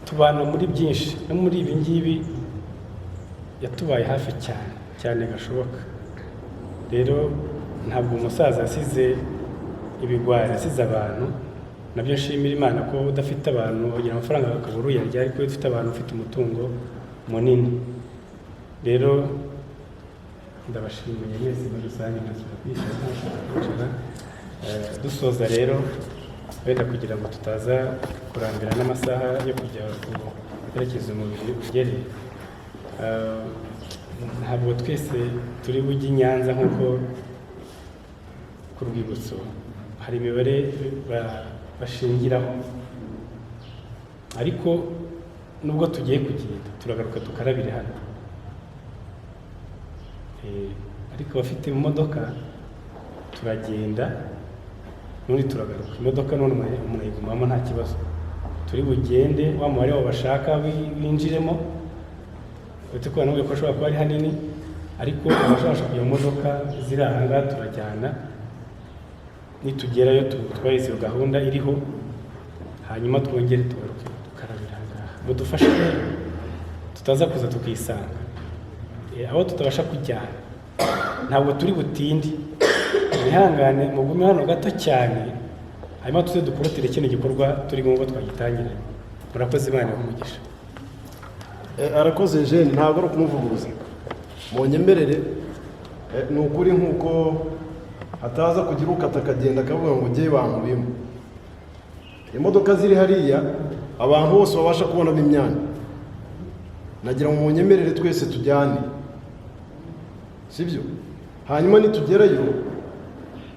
Speaker 5: tubana muri byinshi, no muri ibi ngibi yatubaye hafi cyane cyane gashoboka. Rero ntabwo umusaza asize ibigwari, asize abantu. Nabyo nshimira Imana ko udafite abantu ugira amafaranga akabura uyarya, ariko iyo ufite abantu ufite umutungo munini. Rero ndabashimiye mwese muri rusange, nasubira kwicara. Dusoza rero wenda kugira ngo tutaza kurambira n'amasaha yo kujya kwerekeza umubiri ugere, ntabwo twese turi bujye i Nyanza nk'uko ku rwibutso hari imibare bashingiraho, ariko nubwo tugiye kugenda turagaruka tukarabire hano. Ariko abafite imodoka turagenda n'undi turagaruka. Imodoka none umuntu ayigumamo nta kibazo, turi bugende wa mubare wabashaka binjiremo. Uretse ko nubwo ko ashobora kuba ari hanini, ariko abashaka kujya mu modoka ziri aha ngaha turajyana, nitugerayo twahise iyo gahunda iriho, hanyuma twongere tugaruke tukarabira aha ngaha. Mudufashe tutaza kuza tukisanga aho tutabasha kujyana. Ntabwo turi butinde, mwihangane mugume hano gato cyane, hanyuma tuze dukurutire kino gikorwa turi ngombwa twagitangiranye. Murakoze, Imana y'umugisha.
Speaker 2: Arakoze Jeanne, ntabwo ari ukumuvuguruza. Munyemerere, ni ukuri nk'uko hataza kugira ukata akagenda akavuga ngo ujye bankubiyemo. Imodoka ziri hariya abantu bose babasha kubonamo imyanya. Nagira ngo munyemerere twese tujyane, sibyo? Hanyuma nitugerayo,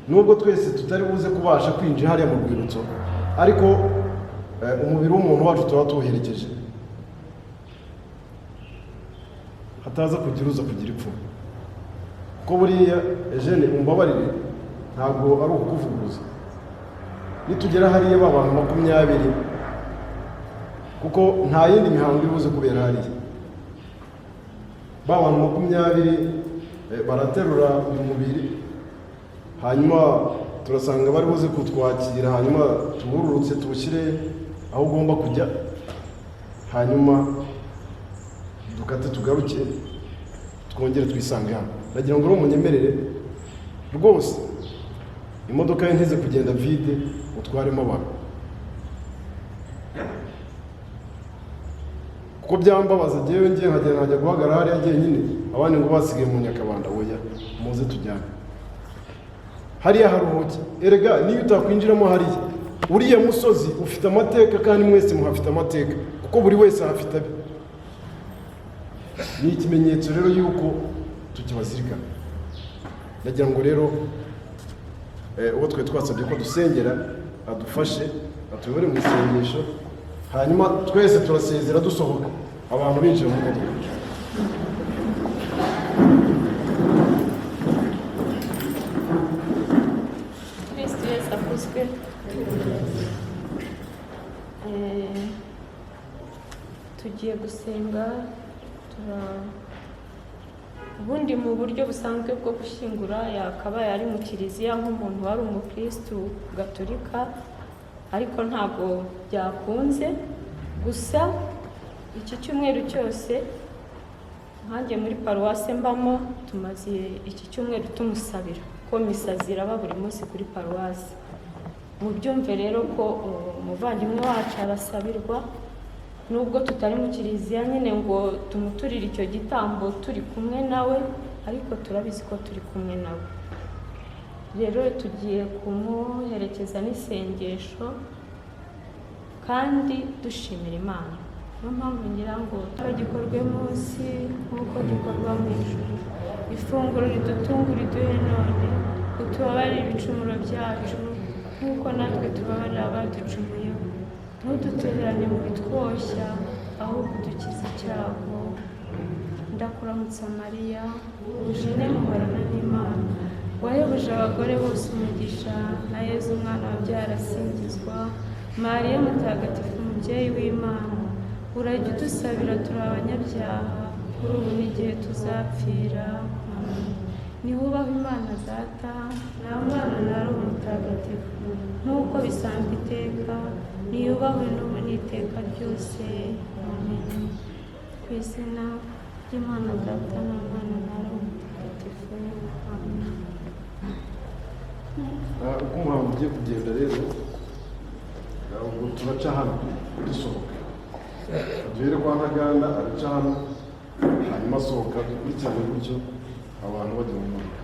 Speaker 2: nubwo twese tutari buze kubasha kwinjira hariya mu rwibutso, ariko umubiri w'umuntu wacu tuba tuwuherekeje, hataza kugira uza kugira ipfu. Ko buriya Eugene umbabarire, ntabwo ari ukukuvuguruza. Nitugera hariya b'abantu 20, kuko nta yindi mihango ibuze kubera hariya. B'abantu 20 baraterura uyu mubiri, hanyuma turasanga bari buze kutwakira, hanyuma tubururutse tuwushyire aho ugomba kujya, hanyuma dukate tugaruke twongere twisange hano. Nagira ngo munyemerere rwose imodoka ye ntize kugenda vide, utwaremo abantu, kuko byambabaza njyewe ngiye nkajya guhagarara hariya jyenyine abandi ngo basigaye mu Nyakabanda. Oya, muze tujyane hariya haruhuke. Erega niyo utakwinjiramo hariya, uriya musozi ufite amateka kandi mwese muhafite amateka kuko buri wese ahafite abe. Ni ikimenyetso rero yuko tukibazirikana. Ndagira ngo rero uwo twe twasabye ko dusengera adufashe atuyobore mu isengesho, hanyuma twese turasezera dusohoka abantu binjiye mu modoka.
Speaker 6: Kristo Yesu akuzwe. Tugiye gusenga. Ubundi mu buryo busanzwe bwo gushyingura yakabaye ari mu kiliziya nk'umuntu wari umukristu gatolika, ariko ntabwo byakunze. Gusa iki cyumweru cyose nkanjye muri paruwase mbamo tumaze iki cyumweru tumusabira ko misa ziraba buri munsi kuri paruwase. Mubyumve rero ko umuvandimwe wacu arasabirwa, nubwo tutari mu kiliziya nyine ngo tumuturire icyo gitambo turi kumwe nawe, ariko turabizi ko turi kumwe nawe. Rero tugiye kumuherekeza n'isengesho kandi dushimira Imana. Niyo mpamvu ngira ngo gikorwe munsi nk'uko gikorwa mu ijuru. Ifunguro ridutunga uriduhe none, utubabarire ibicumuro byacu nk'uko natwe tubabarira abaducumuyeho. Ntudutererane mu bitwoshya, ahubwo udukize icyago. Ndakuramutsa Mariya, ujine muhorana n'Imana, wahebuje abagore bose umugisha, na Yezu umwana wabyaye arasingizwa. Mariya mutagatifu umubyeyi w'Imana, urajya udusabira turi abanyabyaha, kuri ubu n'igihe tuzapfira. Amen. Nihubahwe Imana Data, nta Mwana na Roho Mutagatifu, nk'uko bisanzwe iteka, niyubahwe n'ubu n'iteka ryose. Amen. Ku izina ry'Imana Data na Mwana na Roho Mutagatifu. Amen.
Speaker 2: Uko umuhango ugiye kugenda rero, ubwo turaca hano dusohoka, duhere kwa Ntaganda araca hano, hanyuma asohoka dukurikirane gutyo abantu bajya mu modoka.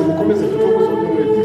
Speaker 2: mukomeze kutubuza umwete.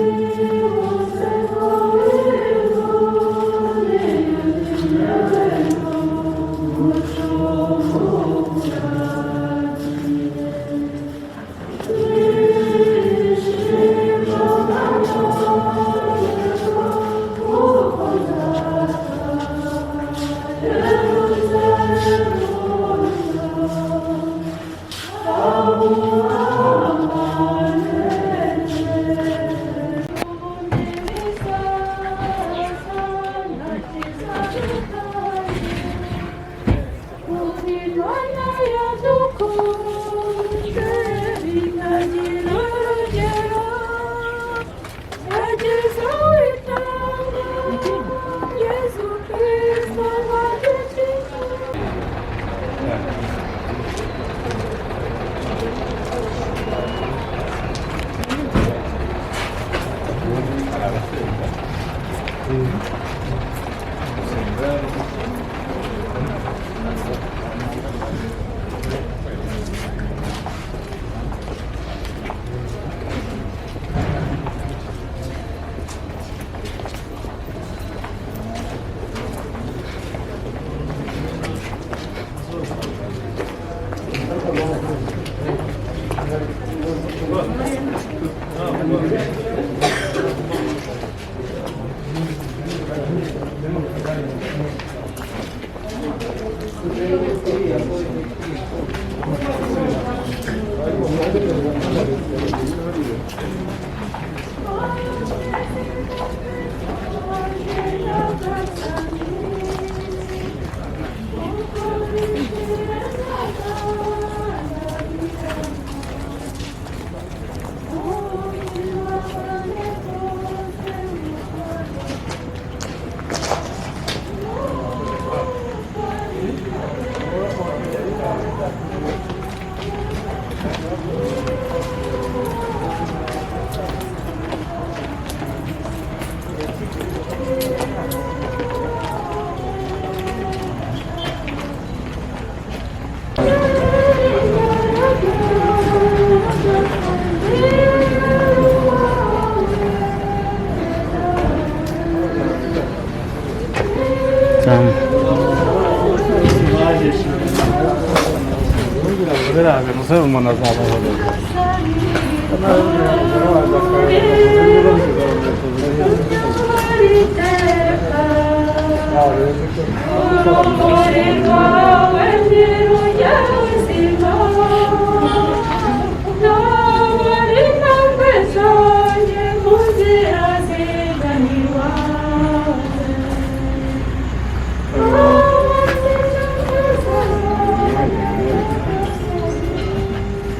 Speaker 7: se umuntu azabahereza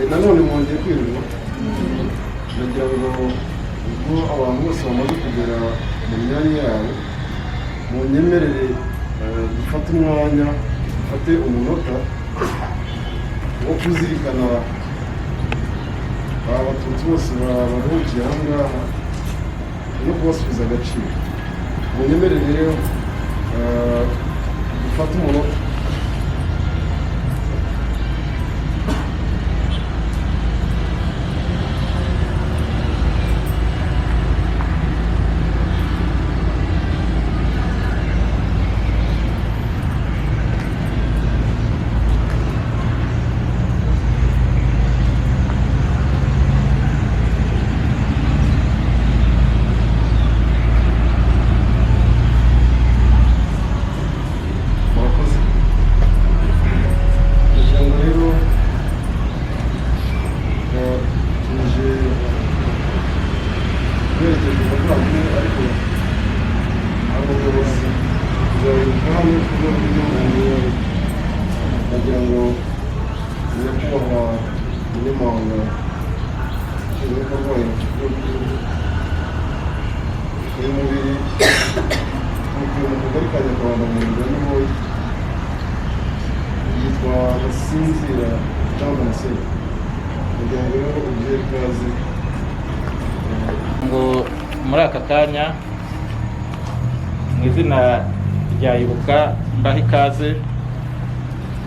Speaker 2: nanone mwongeye kwirirwa nagira ngo ubwo abantu bose bamaze kugera mu myanya yabo munyemerere dufate umwanya dufate umunota wo kuzirikana abatutsi bose baruhukiye aha ngaha no kubasubiza agaciro. Munyemerere rero dufate umunota. Nagira ngo nyakubahwa umunyamahanga nshingwabikorwa uyu mubiri umukuye mu kagari ka Nyakabanda mu murenge wa Niboye yitwa Gasinzira Jean Damascene. Nagira ngo rero ugiye ikaze
Speaker 8: ngo muri aka kanya mu izina rya Ibuka mbaha ikaze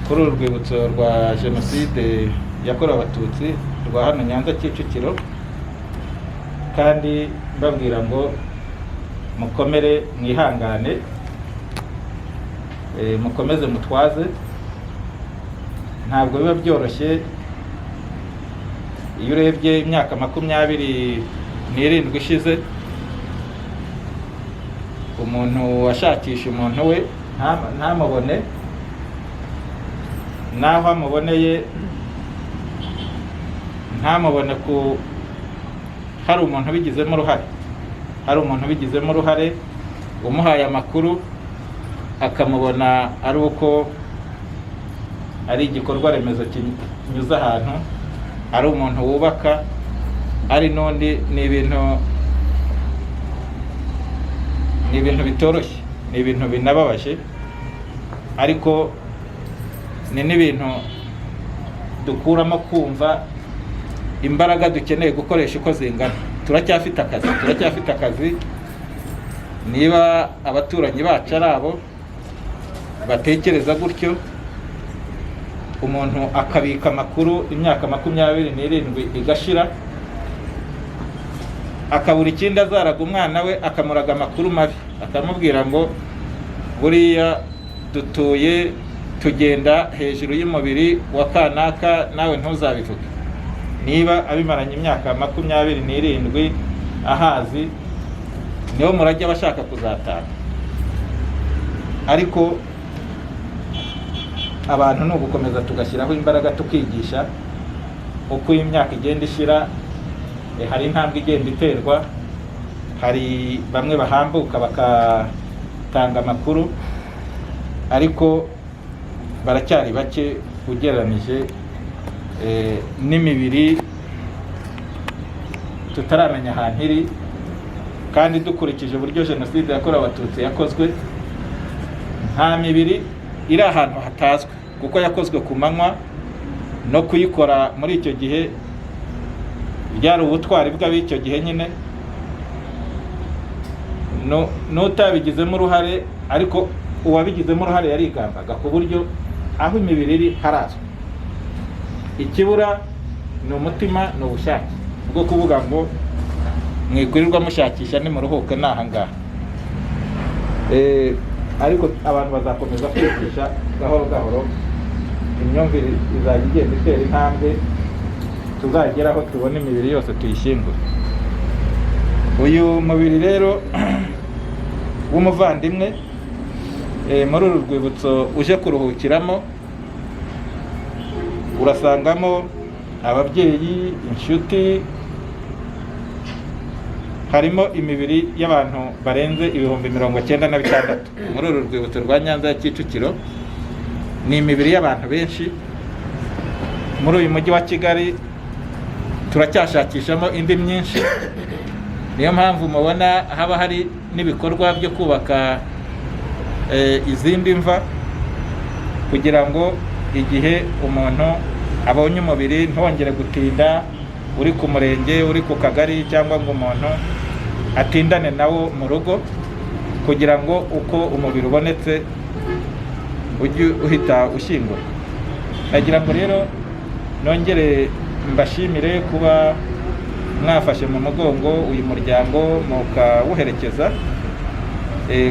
Speaker 8: kuri uru rwibutso rwa jenoside yakorewe abatutsi rwa hano Nyanza Kicukiro, kandi mbabwira ngo mukomere mwihangane, mukomeze mutwaze. Ntabwo biba byoroshye iyo urebye imyaka 27 ishize umuntu washakisha umuntu we ntamubone, naho amuboneye ntamubone ku hari umuntu bigizemo uruhare umuhaye amakuru akamubona ari uko ari igikorwa remezo kinyuze ahantu, ari umuntu wubaka, ari n'undi. Ni ibintu bitoroshye, ni ibintu binababaje, ariko ni n'ibintu dukuramo kumva imbaraga dukeneye gukoresha uko zingana. Turacyafite akazi. Niba abaturanyi bacu ari abo batekereza gutyo, umuntu akabika amakuru imyaka 27 igashira, akabura ikindi azaraga umwana we, akamuraga amakuru mabi, akamubwira ngo buriya tugenda hejuru y'umubiri wa kanaka, nawe ntuzabivuge. Niba abimaranye imyaka 27 ahazi, niho murajya bashaka kuzatana. Ariko abantu ni ugukomeza tugashyiraho imbaraga tukigisha uko imyaka igenda ishira. Hari intambwe igenda iterwa, hari bamwe bahambuka bakatanga amakuru, ariko baracyari bake ugereranije n'imibiri tutaramenya ahantu iri. Kandi dukurikije uburyo jenoside yakorewe abatutsi yakozwe, nta mibiri iri ahantu hatazwe, kuko yakozwe ku manywa, no kuyikora muri icyo gihe byari ubutwari bw'ab'icyo gihe nyine. N'utabigizemo uruhare, ariko uwabigizemo uruhare yarigambaga ku buryo aho imibiri iri harazwe. Ikibura ni umutima, ni ubushake bwo kuvuga ngo mwikurirwa mushakisha nimuruhuke n'aha ngaha. Ariko abantu bazakomeza kwigisha gahoro gahoro imyumvire izajya igenda itera intambwe tuzageraho tubona imibiri yose tuyishyingura. Uyu mubiri rero w'umuvandimwe muri uru rwibutso uje kuruhukiramo urasangamo ababyeyi, inshuti, harimo imibiri y'abantu barenze 96,000 muri uru rwibutso rwa Nyanza ya Kicukiro. Ni imibiri y'abantu benshi. Muri uyu mujyi wa Kigali turacyashakishamo indi myinshi, niyo mpamvu mubona haba hari n'ibikorwa byo kubaka izindi mva, kugira ngo igihe umuntu abonye umubiri ntongere gutinda uri ku murenge, uri ku kagari, cyangwa ngo umuntu atindane nawo mu rugo, kugira ngo uko umubiri ubonetse ujye uhita ushyingura. Nagira ngo rero nongere mbashimire kuba mwafashe mu mugongo uyu muryango mukawuherekeza,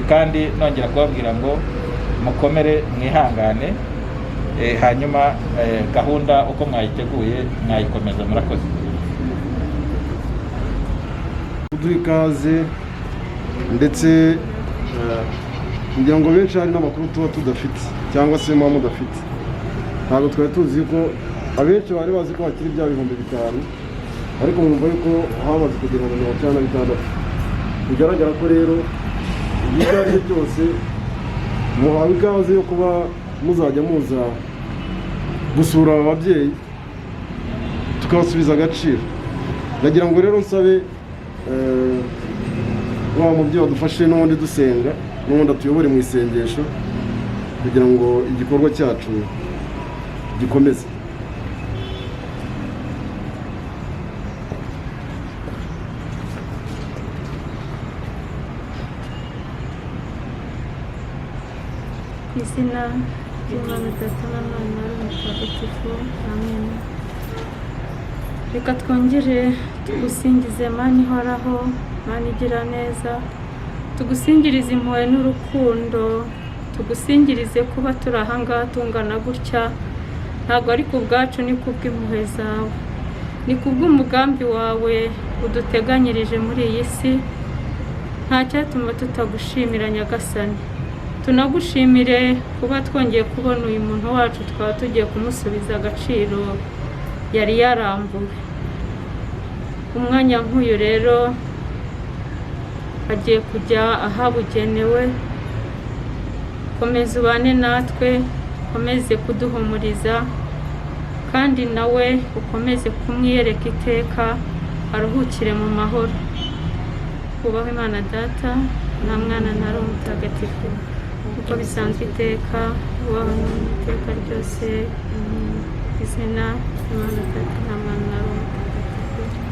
Speaker 8: kandi nongera kubabwira ngo mukomere mwihangane, hanyuma gahunda uko mwayiteguye mwayikomeza. Murakoze.
Speaker 2: Kuduha ikaze, ndetse kugira ngo benshi hari n'amakuru tuba tudafite cyangwa se muba mudafite. Ntabwo twari tuzi ko abenshi bari bazi ko hakiri bya 5,000, ariko mwumva yuko hamaze kugera mu 96. Bigaragara ko rero ibyo ari byo byose muhawe ikaze yo kuba muzajya muza gusura aba babyeyi tukabasubiza agaciro. Ndagira ngo rero nsabe wa mubyeyi wadufashe n'ubundi dusenga, n'ubundi atuyobore mu isengesho kugira ngo igikorwa cyacu gikomeze.
Speaker 6: Ku izina ry'Imana Data na Mwana na Mutagatifu, amen. Reka twongere tugusingize Mana ihoraho, Mana igira neza, tugusingirize impuhwe n'urukundo, tugusingirize kuba turi aha ngaha tungana gutya, ntabwo ari ku bwacu, ni kubw'impuhwe zawe, ni kubw'umugambi wawe uduteganyirije muri iyi si. Nta cyatuma tutagushimira Nyagasani. Tunagushimire kuba twongeye kubona uyu muntu wacu, twaba tugiye kumusubiza agaciro yari yarambuwe. Umwanya nk'uyu rero agiye kujya ahabugenewe. Komeza ubane natwe, ukomeze kuduhumuriza, kandi nawe ukomeze kumwiyereka iteka, aruhukire mu mahoro. Ubaho Imana Data na Mwana na Roho Mutagatifu, uko bisanzwe iteka, ubaho n'iteka ryose. Izina ry'Imana Data na Mwana na Roho Mutagatifu.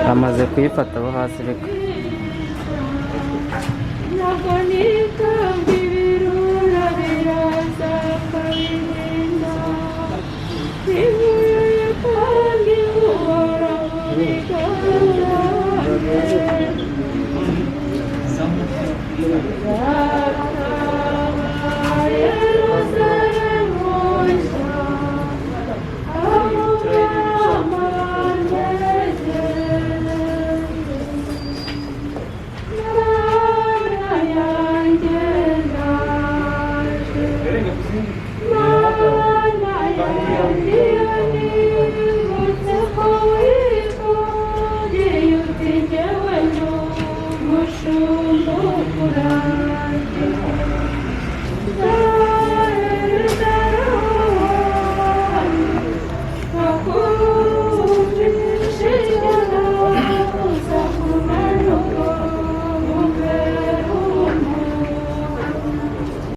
Speaker 1: Amaze kuyifata abo hasi, reka
Speaker 6: Yeah.